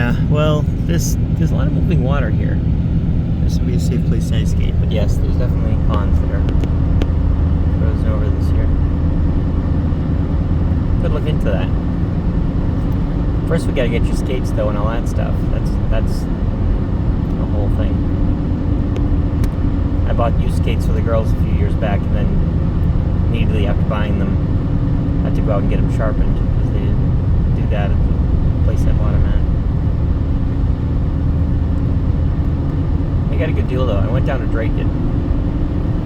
Yeah, well, there's a lot of moving water here. This would be a safe place to ice skate, but yes, there's definitely ponds that are frozen over this year. Could look into that. First, we gotta get your skates though and all that stuff. That's the whole thing. I bought used skates for the girls a few years back, and then immediately after buying them, I had to go out and get them sharpened because they didn't do that at the place I bought them at. I got a good deal though. I went down to Drake it.